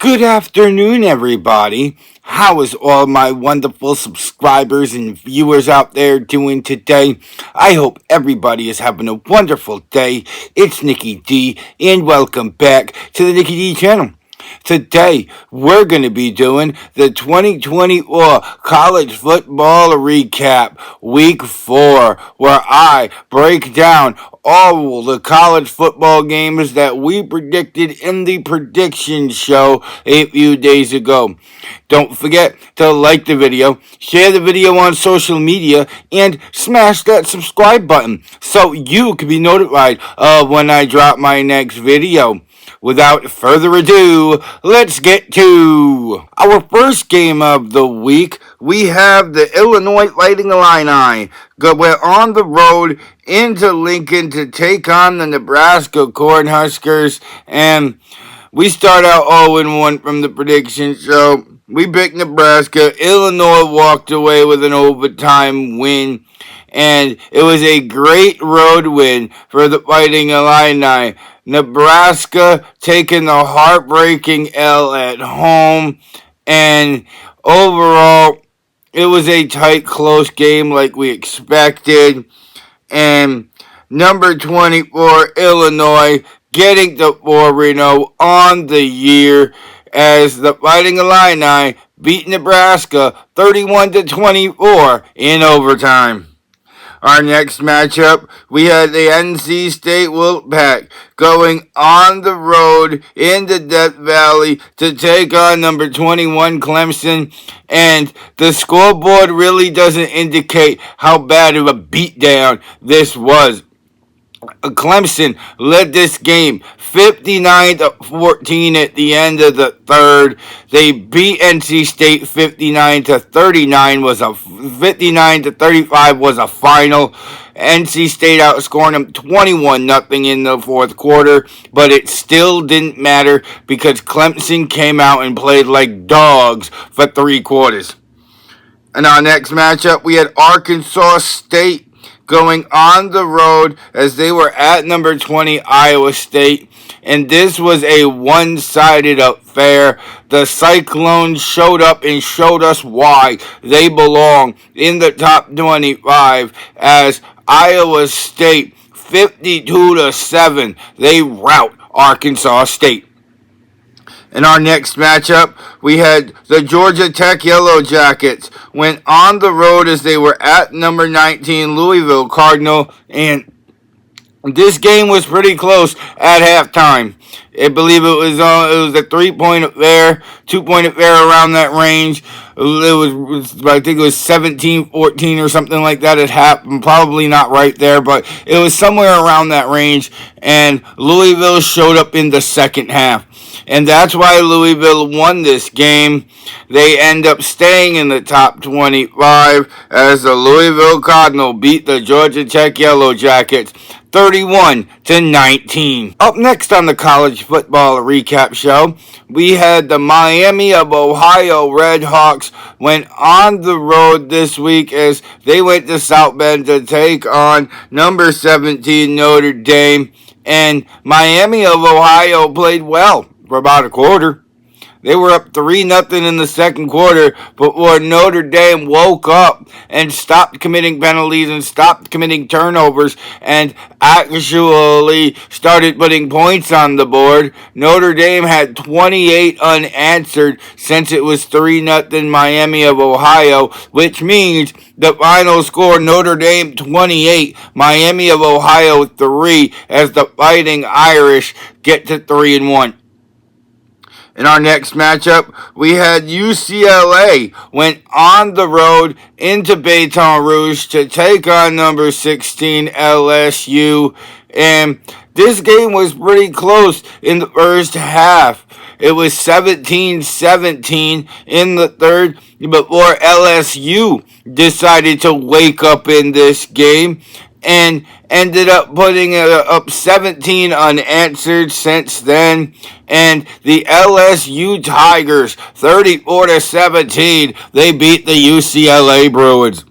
Good afternoon, everybody. How is all my wonderful subscribers and viewers out there doing today? I hope everybody is having a wonderful day. It's Nikki D, and welcome back to the Nikki D channel. Today, we're going to be doing the 2024 college football recap, week 4, where I break down all the college football games that we predicted in the prediction show a few days ago. Don't forget to like the video, share the video on social media, and smash that subscribe button so you can be notified of when I drop my next video. Without further ado, let's get to our first game of the week. We have the Illinois Fighting Illini. We're on the road into Lincoln to take on the Nebraska Cornhuskers, and we start out 0-1 from the prediction show. We picked Nebraska. Illinois walked away with an overtime win, and it was a great road win for the Fighting Illini. Nebraska taking the heartbreaking L at home, and overall, it was a tight, close game like we expected. And number 24, Illinois, getting the 4-0 on the year as the Fighting Illini beat Nebraska 31-24 in overtime. Our next matchup, we had the NC State Wolfpack going on the road into Death Valley to take on number 21 Clemson, and the scoreboard really doesn't indicate how bad of a beatdown this was. Clemson led this game 59-14 at the end of the third. They beat NC State 59-39 was a 59-35 was a final. NC State outscoring them 21-0 in the fourth quarter, but it still didn't matter because Clemson came out and played like dogs for 3 quarters. In our next matchup, we had Arkansas State going on the road as they were at number 20 Iowa State, and this was a one-sided affair. The Cyclones showed up and showed us why they belong in the top 25 as Iowa State 52-7 they rout Arkansas State. In our next matchup, we had the Georgia Tech Yellow Jackets went on the road as they were at number 19 Louisville Cardinal, and this game was pretty close at halftime. I believe it was a 3-point affair, 2-point affair around that range. I think it was 17-14 or something like that at half. Probably not right there, but it was somewhere around that range. And Louisville showed up in the second half. And that's why Louisville won this game. They end up staying in the top 25 as the Louisville Cardinal beat the Georgia Tech Yellow Jackets 31-19. Up next on the college football recap show, we had the Miami of Ohio Redhawks went on the road this week as they went to South Bend to take on number 17 Notre Dame. And Miami of Ohio played well for about a quarter. They were up 3-0 in the second quarter before Notre Dame woke up and stopped committing penalties and stopped committing turnovers and actually started putting points on the board. Notre Dame had 28 unanswered since it was 3-0 Miami of Ohio, which means the final score, Notre Dame 28, Miami of Ohio 3, as the Fighting Irish get to 3-1. In our next matchup, we had UCLA went on the road into Baton Rouge to take on number 16 LSU. And this game was pretty close in the first half. It was 17-17 in the third before LSU decided to wake up in this game and ended up putting it up 17 unanswered since then. And the LSU Tigers, 34-17, they beat the UCLA Bruins.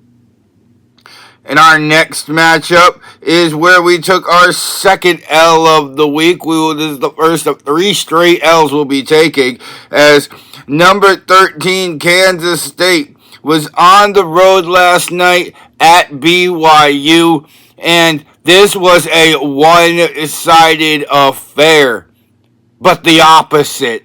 And our next matchup is where we took our second L of the week. This is the first of 3 straight L's we'll be taking, as number 13 Kansas State was on the road last night at BYU, and this was a one-sided affair, but the opposite.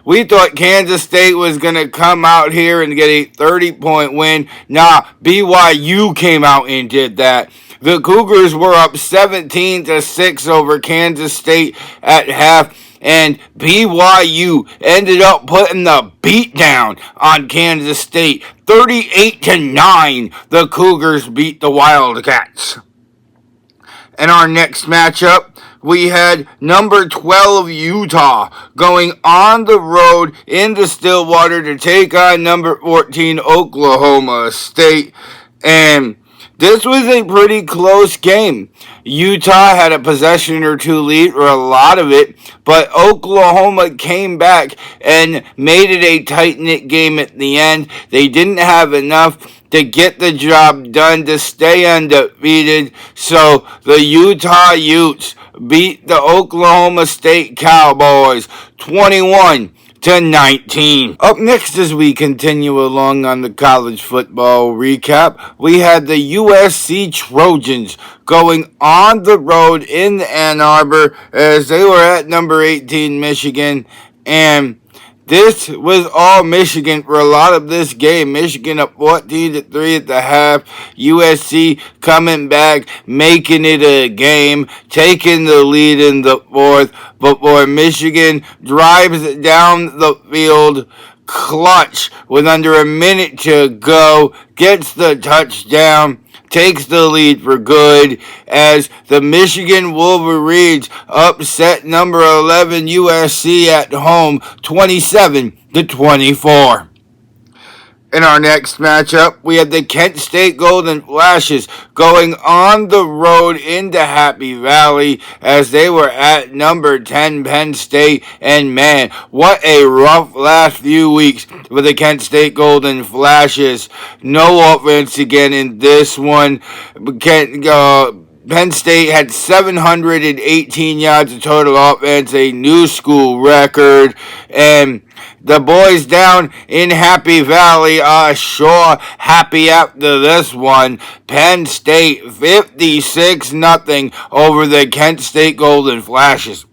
We thought Kansas State was going to come out here and get a 30-point win. Nah, BYU came out and did that. The Cougars were up 17-6 over Kansas State at half, and BYU ended up putting the beat down on Kansas State. 38-9, the Cougars beat the Wildcats. In our next matchup, we had number 12 Utah going on the road into Stillwater to take on number 14 Oklahoma State. And this was a pretty close game. Utah had a possession or two lead, or a lot of it, but Oklahoma came back and made it a tight-knit game at the end. They didn't have enough to get the job done to stay undefeated, so the Utah Utes beat the Oklahoma State Cowboys 21-19. Up next, as we continue along on the college football recap, we had the USC Trojans going on the road in Ann Arbor as they were at number 18 Michigan, and this was all Michigan for a lot of this game. Michigan up 14-3 at the half. USC coming back, making it a game, taking the lead in the fourth. But boy, Michigan drives down the field clutch with under a minute to go, gets the touchdown, takes the lead for good as the Michigan Wolverines upset number 11 USC at home 27-24. In our next matchup, we had the Kent State Golden Flashes going on the road into Happy Valley as they were at number 10 Penn State. And man, what a rough last few weeks for the Kent State Golden Flashes. No offense again in this one. Penn State had 718 yards of total offense, a new school record, and the boys down in Happy Valley are sure happy after this one. Penn State 56-0 over the Kent State Golden Flashes.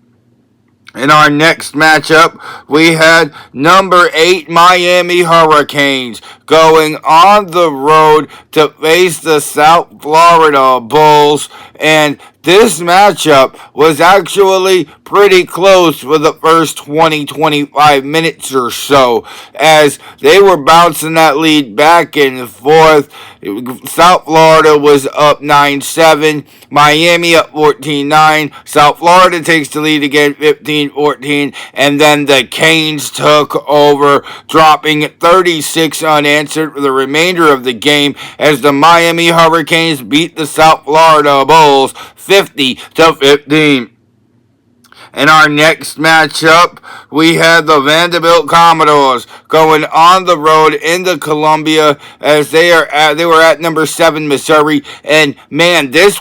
In our next matchup, we had number 8 Miami Hurricanes going on the road to face the South Florida Bulls, and this matchup was actually pretty close for the first 20-25 minutes or so as they were bouncing that lead back and forth. South Florida was up 9-7, Miami up 14-9. South Florida takes the lead again 15-14, and then the Canes took over, dropping 36 unanswered for the remainder of the game as the Miami Hurricanes beat the South Florida Bulls 50-15. In our next matchup, we had the Vanderbilt Commodores going on the road into Columbia as they were at number 7 Missouri. And man, this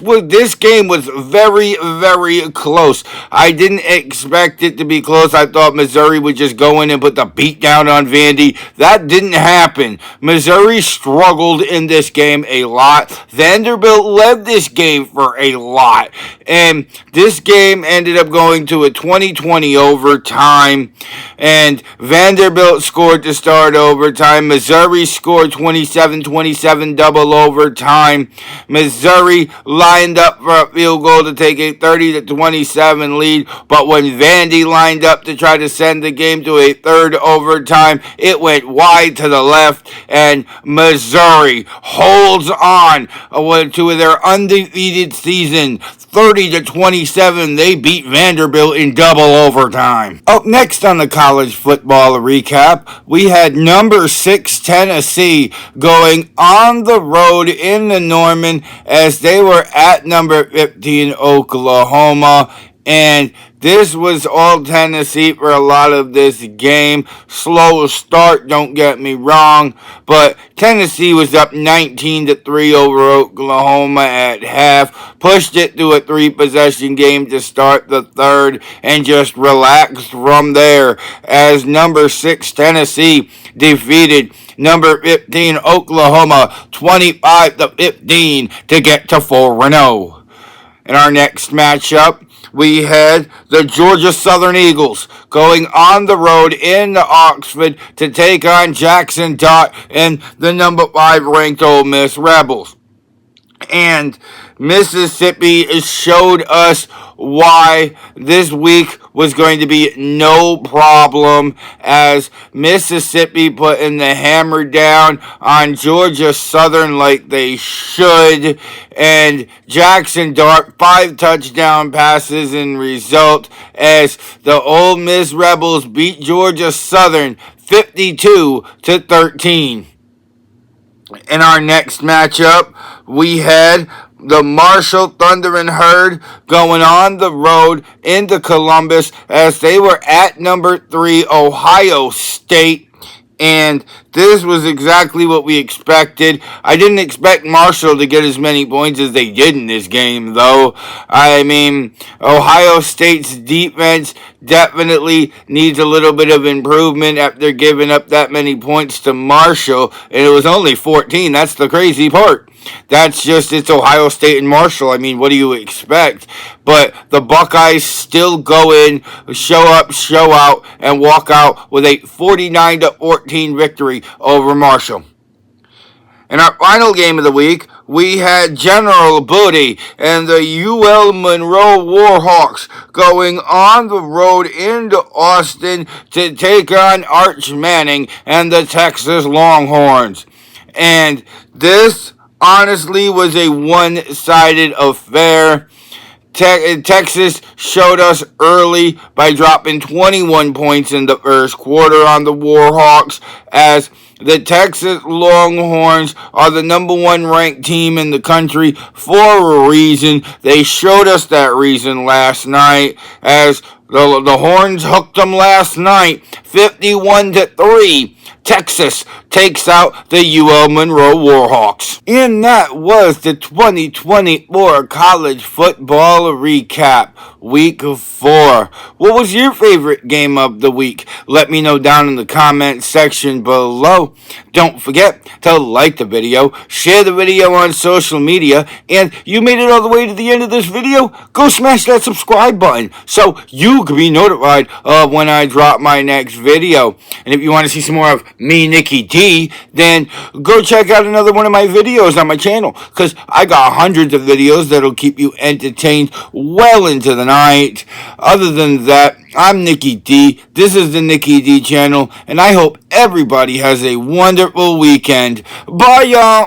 game was very, very close. I didn't expect it to be close. I thought Missouri would just go in and put the beat down on Vandy. That didn't happen. Missouri struggled in this game a lot. Vanderbilt led this game for a lot. And this game ended up going to a 20-20 overtime, and Vanderbilt scored to start overtime. Missouri scored 27-27 double overtime. Missouri lined up for a field goal to take a 30-27 lead, but when Vandy lined up to try to send the game to a third overtime, it went wide to the left, and Missouri holds on to their undefeated season. 30-27, they beat Vanderbilt in double overtime. Up next on the college football recap, we had number 6 Tennessee going on the road in the Norman as they were at number 15 Oklahoma. And this was all Tennessee for a lot of this game. Slow start, don't get me wrong, but Tennessee was up 19-3 over Oklahoma at half, pushed it to a 3-possession game to start the third, and just relaxed from there as number 6 Tennessee defeated number 15 Oklahoma 25-15 to get to 4-0. In our next matchup, we had the Georgia Southern Eagles going on the road into Oxford to take on Jackson Dart and the number 5 ranked Ole Miss Rebels. And Mississippi showed us why this week was going to be no problem as Mississippi putting the hammer down on Georgia Southern like they should, and Jackson Dart 5 touchdown passes in result as the Ole Miss Rebels beat Georgia Southern 52-13. In our next matchup, we had the Marshall Thundering Herd going on the road into Columbus as they were at number 3 Ohio State. And this was exactly what we expected. I didn't expect Marshall to get as many points as they did in this game, though. I mean, Ohio State's defense definitely needs a little bit of improvement after giving up that many points to Marshall, and it was only 14. That's the crazy part. That's just, it's Ohio State and Marshall. I mean, what do you expect? But the Buckeyes still go in, show up, show out, and walk out with a 49-14 victory over Marshall. In our final game of the week, we had General Booty and the UL Monroe Warhawks going on the road into Austin to take on Arch Manning and the Texas Longhorns. And this honestly was a one-sided affair. Texas showed us early by dropping 21 points in the first quarter on the Warhawks as the Texas Longhorns are the number 1 ranked team in the country for a reason. They showed us that reason last night as the Horns hooked them last night 51-3. Texas takes out the UL Monroe Warhawks. And that was the 2024 college football recap, week 4. What was your favorite game of the week? Let me know down in the comment section below. Don't forget to like the video, share the video on social media, and you made it all the way to the end of this video, go smash that subscribe button so you can be notified of when I drop my next video. And if you want to see some more of me, Nicky D, then go check out another one of my videos on my channel, because I got hundreds of videos that'll keep you entertained well into the night. Other than that, I'm Nicky D. This is the Nicky D channel, and I hope everybody has a wonderful weekend. Bye, y'all.